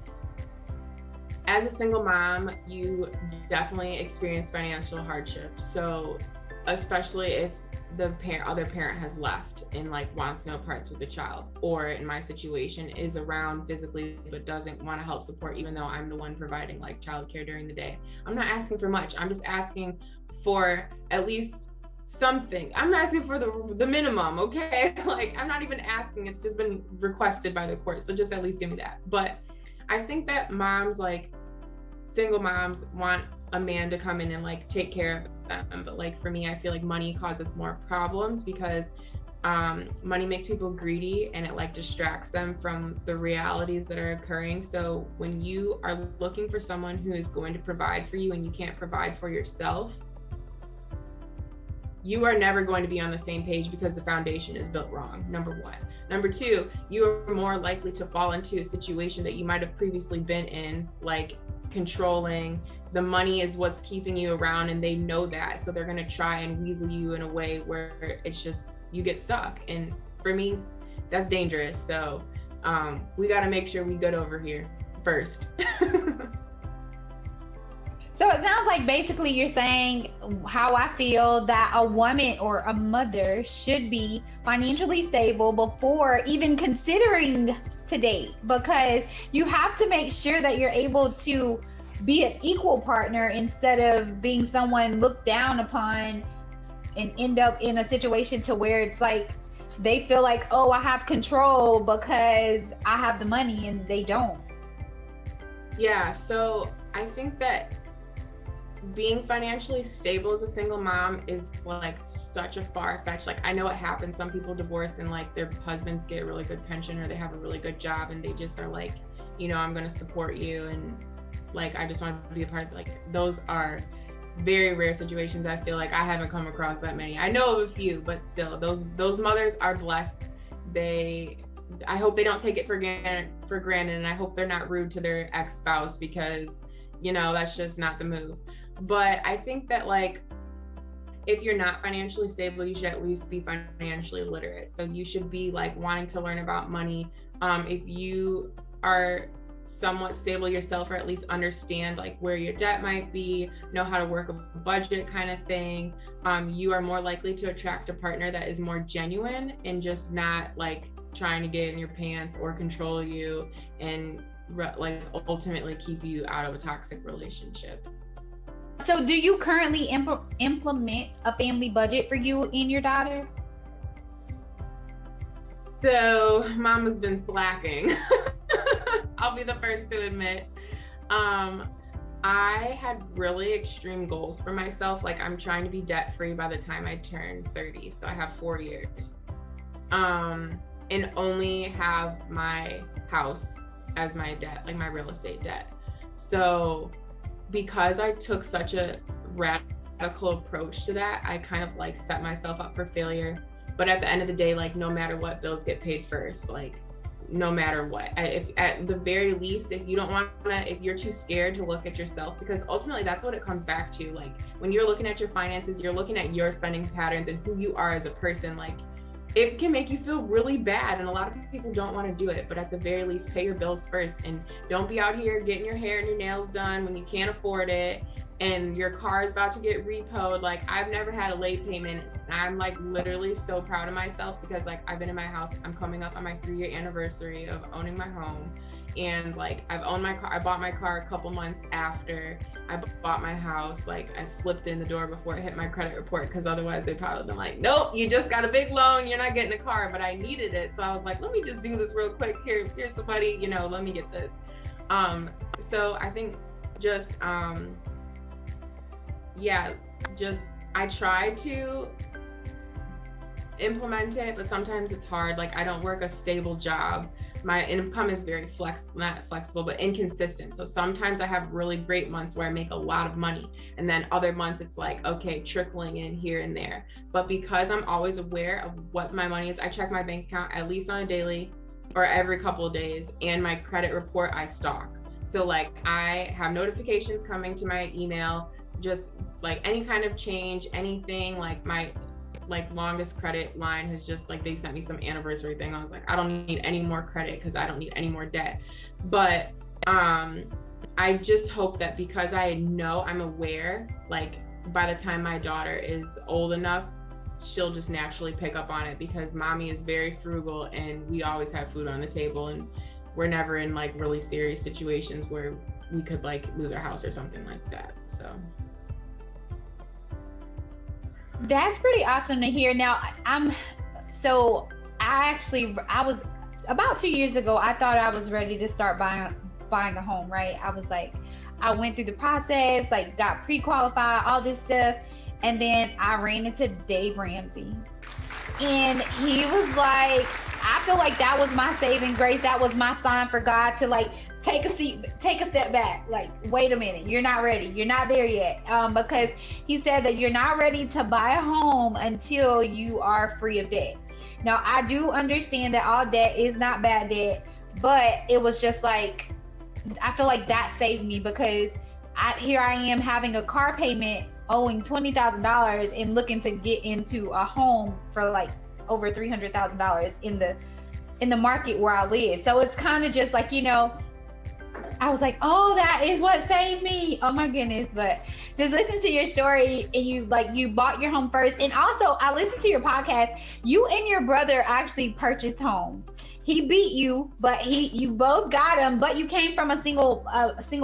as a single mom, you definitely experience financial hardship. So especially if the other parent has left and like wants no parts with the child, or in my situation is around physically but doesn't want to help support, even though I'm the one providing like childcare during the day. I'm not asking for much. I'm just asking for at least something. I'm not asking for the minimum, okay? Like, I'm not even asking, it's just been requested by the court, so just at least give me that. But I think that moms, like single moms, want a man to come in and like take care of them. But like for me, I feel like money causes more problems because money makes people greedy and it like distracts them from the realities that are occurring. So when you are looking for someone who is going to provide for you and you can't provide for yourself, you are never going to be on the same page because the foundation is built wrong, number one. Number two, you are more likely to fall into a situation that you might have previously been in, like controlling. The money is what's keeping you around and they know that. So they're gonna try and weasel you in a way where it's just, you get stuck. And for me, that's dangerous. So we gotta make sure we good over here first. So it sounds like basically you're saying how I feel that a woman or a mother should be financially stable before even considering to date, because you have to make sure that you're able to be an equal partner instead of being someone looked down upon and end up in a situation to where it's like they feel like, oh, I have control because I have the money, and they don't. Yeah, so I think that being financially stable as a single mom is like such a far-fetched, like I know it happens, some people divorce and like their husbands get a really good pension or they have a really good job and they just are like, you know, I'm going to support you and like I just want to be a part of, like those are very rare situations. I feel like I haven't come across that many. I know of a few, but still those mothers are blessed. I hope they don't take it for granted, and I hope they're not rude to their ex-spouse, because you know that's just not the move. But I think that like if you're not financially stable, you should at least be financially literate. So you should be like wanting to learn about money. If you are somewhat stable yourself, or at least understand like where your debt might be, know how to work a budget kind of thing, you are more likely to attract a partner that is more genuine and just not like trying to get in your pants or control you and like ultimately keep you out of a toxic relationship. So do you currently implement a family budget for you and your daughter? So mama's been slacking. I'll be the first to admit. I had really extreme goals for myself. Like I'm trying to be debt free by the time I turn 30. So I have 4 years. And only have my house as my debt, like my real estate debt. So because I took such a radical approach to that, I kind of like set myself up for failure. But at the end of the day, like no matter what, bills get paid first, like no matter what. If at the very least, if you don't want to, if you're too scared to look at yourself, because ultimately that's what it comes back to. Like when you're looking at your finances, you're looking at your spending patterns and who you are as a person. Like it can make you feel really bad, and a lot of people don't want to do it, but at the very least pay your bills first, and don't be out here getting your hair and your nails done when you can't afford it and your car is about to get repoed. Like I've never had a late payment, and I'm like literally so proud of myself because like I've been in my house, I'm coming up on my 3-year anniversary of owning my home, and like I've owned my car. I bought my car a couple months after I bought my house. Like I slipped in the door before it hit my credit report, because otherwise they probably been like, nope, you just got a big loan, you're not getting a car. But I needed it, so I was like, let me just do this real quick. Here's somebody, you know, let me get this. So I think just I try to implement it, but sometimes it's hard. Like I don't work a stable job. My income is very not flexible, but inconsistent. So sometimes I have really great months where I make a lot of money, and then other months it's like, okay, trickling in here and there. But because I'm always aware of what my money is, I check my bank account at least on a daily or every couple of days, and my credit report I stalk. So like I have notifications coming to my email, just like any kind of change, anything. Like my longest credit line has just like, they sent me some anniversary thing. I was like, I don't need any more credit because I don't need any more debt. But I just hope that because I know, I'm aware, like by the time my daughter is old enough, she'll just naturally pick up on it, because mommy is very frugal and we always have food on the table, and we're never in like really serious situations where we could like lose our house or something like that. So that's pretty awesome to hear. Now I was about 2 years ago, I thought I was ready to start buying a home, right? I was like, I went through the process, like got pre-qualified, all this stuff, and then I ran into Dave Ramsey, and he was like, I feel like that was my saving grace. That was my sign for God to like take a step back, like, wait a minute, you're not ready, you're not there yet, because he said that you're not ready to buy a home until you are free of debt. Now, I do understand that all debt is not bad debt, but it was just like, I feel like that saved me, because here I am having a car payment owing $20,000 and looking to get into a home for like over $300,000 in the market where I live. So it's kind of just like, you know, I was like, oh, that is what saved me. Oh my goodness. But just listen to your story, and you bought your home first. And also, I listened to your podcast. You and your brother actually purchased homes. He beat you, but you both got him, but you came from a single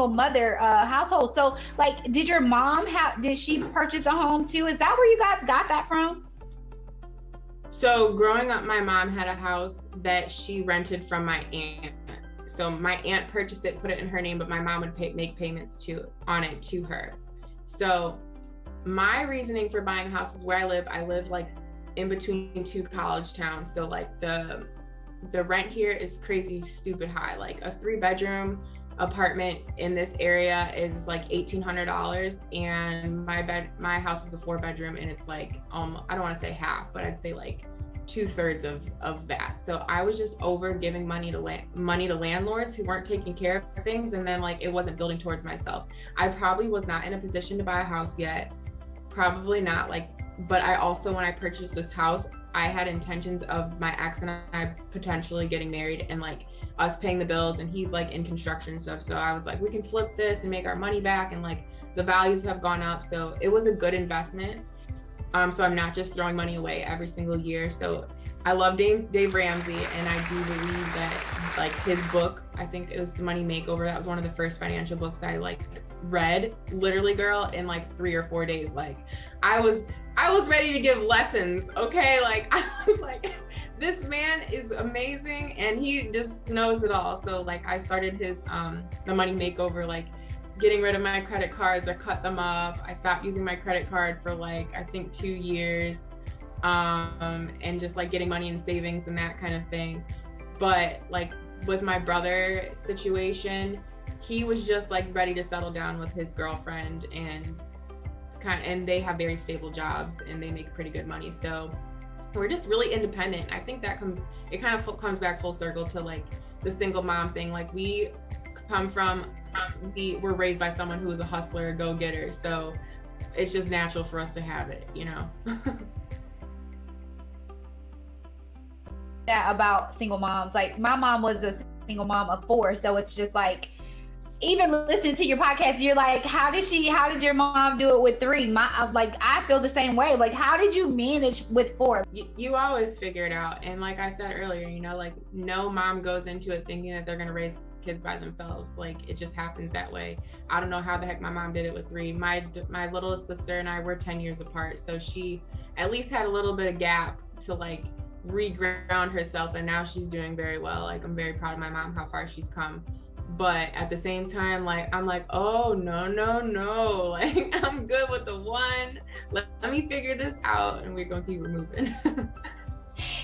mother household. So like, did your mom did she purchase a home too? Is that where you guys got that from? So growing up, my mom had a house that she rented from my aunt. So my aunt purchased it, put it in her name, but my mom would make payments on it to her. So my reasoning for buying houses where I live like in between two college towns. So like the rent here is crazy, stupid high. Like a 3-bedroom apartment in this area is like $1,800, and my house is a 4-bedroom, and it's like I don't want to say half, but I'd say like 2/3 of that. So I was just over giving money to landlords who weren't taking care of things, and then like it wasn't building towards myself. I probably was not in a position to buy a house yet, probably not, like, but I also, when I purchased this house, I had intentions of my ex and I potentially getting married and like us paying the bills, and he's like in construction and stuff. So I was like, we can flip this and make our money back, and like the values have gone up. So it was a good investment. So I'm not just throwing money away every single year. So I love Dave Ramsey, and I do believe that like his book, I think it was The Money Makeover, that was one of the first financial books I like read, literally, girl, in like 3 or 4 days. Like I was ready to give lessons, okay? Like I was like, this man is amazing and he just knows it all. So like I started his The Money Makeover, like getting rid of my credit cards. I cut them up. I stopped using my credit card for like, I think 2 years, and just like getting money in savings and that kind of thing. But like with my brother situation, he was just like ready to settle down with his girlfriend, and and they have very stable jobs and they make pretty good money. So we're just really independent. I think that comes back full circle to like the single mom thing. Like we were raised by someone who was a hustler, a go-getter. So it's just natural for us to have it, you know? That about single moms, like my mom was a single mom of 4. So it's just like, even listening to your podcast, you're like, how did your mom do it with 3? I feel the same way. Like, how did you manage with 4? You always figure it out. And like I said earlier, you know, like no mom goes into it thinking that they're going to raise kids by themselves. Like it just happens that way. I don't know how the heck my mom did it with 3. My littlest sister and I were 10 years apart. So she at least had a little bit of gap to like reground herself. And now she's doing very well. Like I'm very proud of my mom, how far she's come. But at the same time, like I'm like, oh no, like I'm good with the 1. Let me figure this out, and we're gonna keep moving.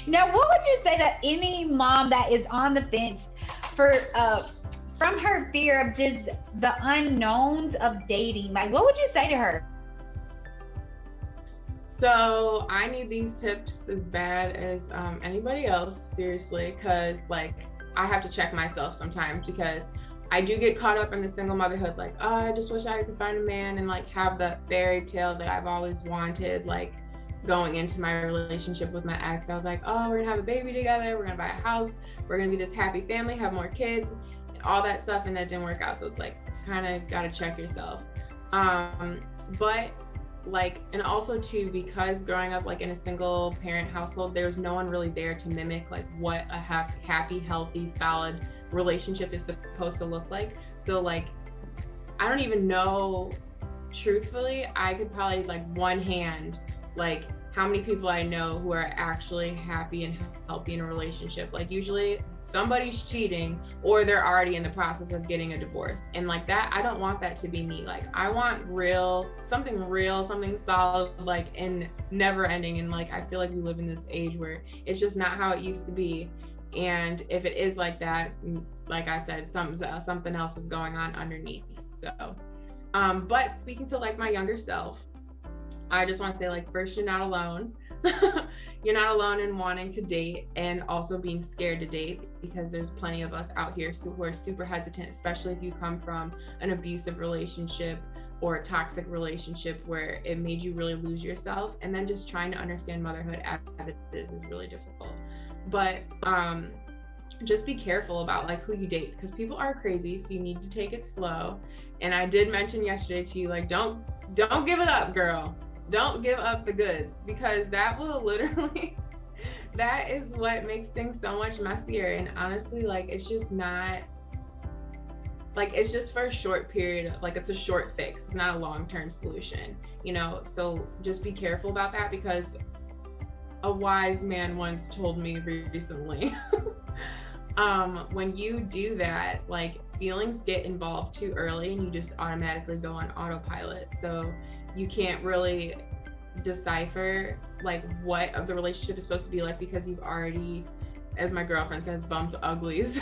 Now, what would you say to any mom that is on the fence from her fear of just the unknowns of dating? Like, what would you say to her? So I need these tips as bad as anybody else, seriously, because like I have to check myself sometimes, because I do get caught up in the single motherhood. Like, oh, I just wish I could find a man and like have that fairy tale that I've always wanted. Like going into my relationship with my ex, I was like, oh, we're gonna have a baby together. We're gonna buy a house. We're gonna be this happy family, have more kids. all that stuff, and that didn't work out. So it's like kind of got to check yourself. But like, and also too, because growing up like in a single parent household, there's no one really there to mimic like what a happy, healthy, solid relationship is supposed to look like. So like, I don't even know, truthfully, I could probably like one hand like how many people I know who are actually happy and healthy in a relationship. Like usually somebody's cheating or they're already in the process of getting a divorce. And like that, I don't want that to be me. Like I want something solid, like, and never ending. And like, I feel like we live in this age where it's just not how it used to be. And if it is like that, like I said, something else is going on underneath. So, but speaking to like my younger self, I just want to say, like, first, you're not alone. You're not alone in wanting to date and also being scared to date, because there's plenty of us out here who are super hesitant, especially if you come from an abusive relationship or a toxic relationship where it made you really lose yourself. And then just trying to understand motherhood as it is really difficult. But just be careful about like who you date, because people are crazy, so you need to take it slow. And I did mention yesterday to you, like, don't give it up, girl. Don't give up the goods, because that will literally, that is what makes things so much messier. And honestly, like, it's just not, like, it's just for a short period, like it's a short fix. It's not a long-term solution, you know? So just be careful about that, because a wise man once told me recently, when you do that, like, feelings get involved too early and you just automatically go on autopilot. So you can't really decipher like what of the relationship is supposed to be like, because you've already, as my girlfriend says, bumped uglies.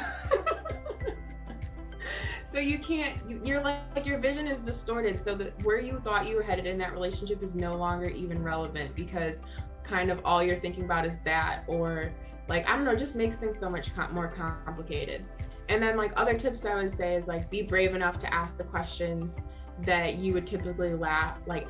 So you can't, you're like your vision is distorted, so that where you thought you were headed in that relationship is no longer even relevant, because kind of all you're thinking about is that, or like, I don't know, just makes things so much more complicated. And then like other tips I would say is like, be brave enough to ask the questions that you would typically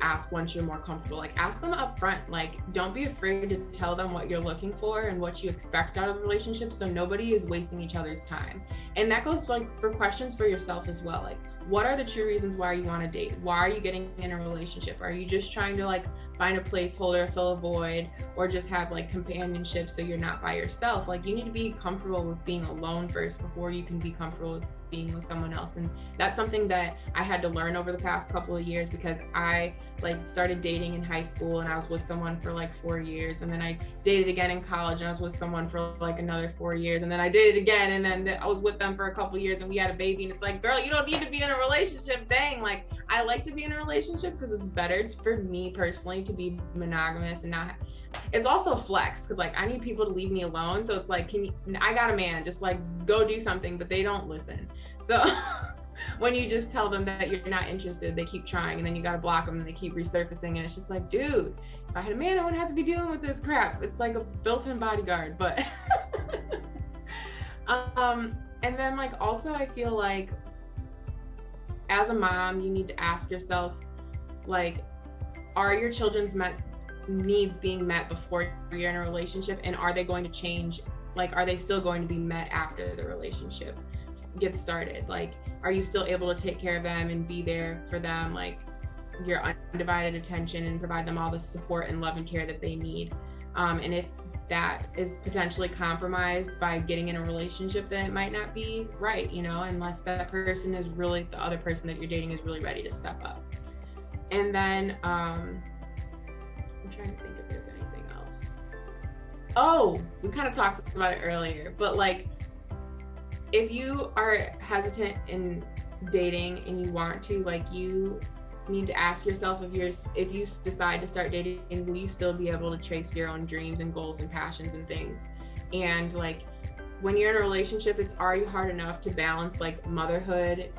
ask once you're more comfortable. Like, ask them up front. Like, don't be afraid to tell them what you're looking for and what you expect out of the relationship, so nobody is wasting each other's time. And that goes like for questions for yourself as well. Like, what are the true reasons why you want to date? Why are you getting in a relationship? Are you just trying to like find a placeholder, fill a void, or just have like companionship so you're not by yourself? Like, you need to be comfortable with being alone first before you can be comfortable with being with someone else. And that's something that I had to learn over the past couple of years, because I like started dating in high school and I was with someone for like 4 years, and then I dated again in college and I was with someone for like another 4 years, and then I dated again, and then I was with them for a couple of years and we had a baby. And it's like, girl, you don't need to be in a relationship. Dang, like, I like to be in a relationship because it's better for me personally to be monogamous and not, it's also flex, because like I need people to leave me alone. So it's like, I got a man, just like go do something, but they don't listen. So when you just tell them that you're not interested, they keep trying, and then you got to block them and they keep resurfacing. And it's just like, dude, if I had a man, I wouldn't have to be dealing with this crap. It's like a built-in bodyguard. But and then like also I feel like as a mom, you need to ask yourself, like, are your children's needs being met before you're in a relationship, and are they going to change? Like, are they still going to be met after the relationship gets started? Like, are you still able to take care of them and be there for them, like your undivided attention, and provide them all the support and love and care that they need? And if that is potentially compromised by getting in a relationship, then it might not be right, you know, unless that person is really, the other person that you're dating is really ready to step up. And then I'm trying to think if there's anything else. Oh, we kind of talked about it earlier, but like, if you are hesitant in dating and you want to, like, you need to ask yourself, if you decide to start dating, will you still be able to chase your own dreams and goals and passions and things? And like, when you're in a relationship, it's already hard enough to balance like motherhood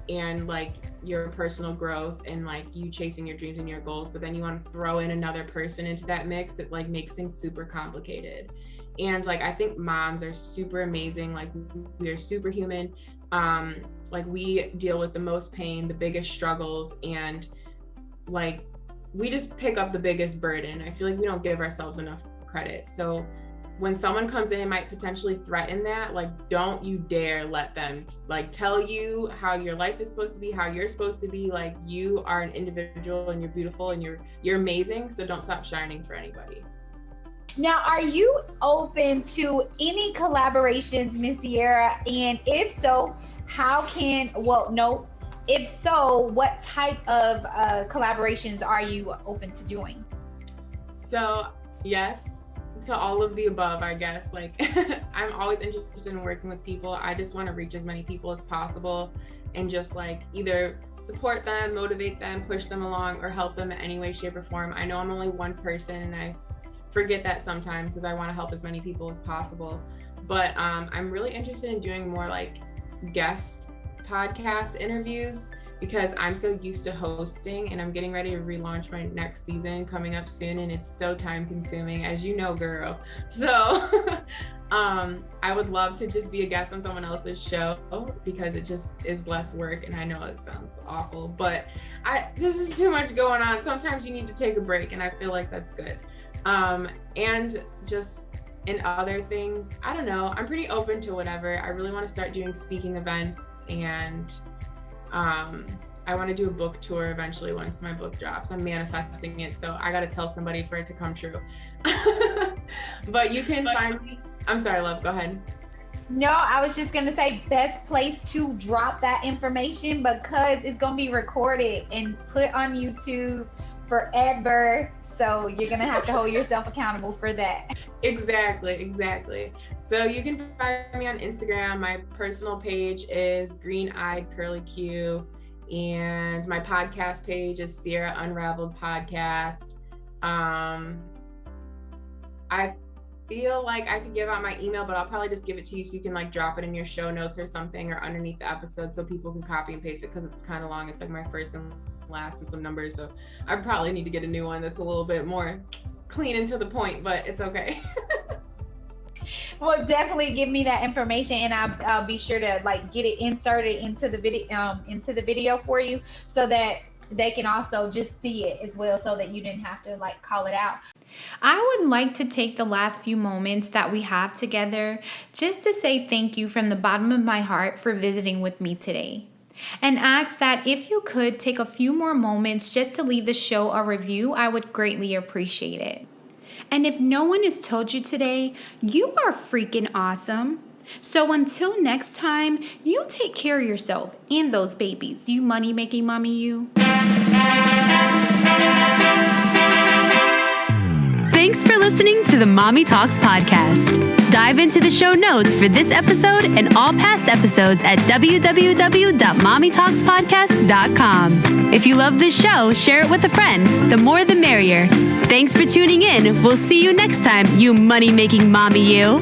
and like your personal growth and like you chasing your dreams and your goals, but then you want to throw in another person into that mix. It like makes things super complicated. And like, I think moms are super amazing. Like, we are superhuman. Like, we deal with the most pain, the biggest struggles, and like, we just pick up the biggest burden. I feel like we don't give ourselves enough credit. So when someone comes in and might potentially threaten that, like, don't you dare let them like tell you how your life is supposed to be, how you're supposed to be. Like, you are an individual and you're beautiful and you're amazing. So don't stop shining for anybody. Now, are you open to any collaborations, Miss Sierra? And if so, if so, what type of collaborations are you open to doing? So yes, to all of the above, I guess. Like, I'm always interested in working with people. I just want to reach as many people as possible and just like either support them, motivate them, push them along, or help them in any way, shape, or form. I know I'm only one person and I forget that sometimes because I want to help as many people as possible. But I'm really interested in doing more like guest podcast interviews because I'm so used to hosting, and I'm getting ready to relaunch my next season coming up soon, and it's so time consuming, as you know, girl. So I would love to just be a guest on someone else's show because it just is less work, and I know it sounds awful, but this is too much going on. Sometimes you need to take a break, and I feel like that's good. And just in other things, I don't know, I'm pretty open to whatever. I really want to start doing speaking events, and I want to do a book tour eventually once my book drops. I'm manifesting it, so I got to tell somebody for it to come true. But you can find me. I'm sorry, love, go ahead. No, I was just going to say best place to drop that information because it's going to be recorded and put on YouTube forever. So you're going to have to hold yourself accountable for that. Exactly. So you can find me on Instagram. My personal page is Green Eyed Curly Q, and my podcast page is Sierra Unraveled Podcast. I feel like I could give out my email, but I'll probably just give it to you so you can like drop it in your show notes or something, or underneath the episode so people can copy and paste it because it's kind of long. It's like my first and last and some numbers, so I probably need to get a new one that's a little bit more clean and to the point, but it's okay. Well, definitely give me that information, and I'll be sure to like get it inserted into the video for you so that they can also just see it as well, so that you didn't have to like call it out. I would like to take the last few moments that we have together just to say thank you from the bottom of my heart for visiting with me today, and ask that if you could take a few more moments just to leave the show a review. I would greatly appreciate it. And if no one has told you today, you are freaking awesome. So until next time, you take care of yourself and those babies, you money-making mommy you. Thanks for listening to the Mommy Talks podcast. Dive into the show notes for this episode and all past episodes at www.mommytalkspodcast.com. If you love this show, share it with a friend. The more the merrier. Thanks for tuning in. We'll see you next time, you money-making mommy you.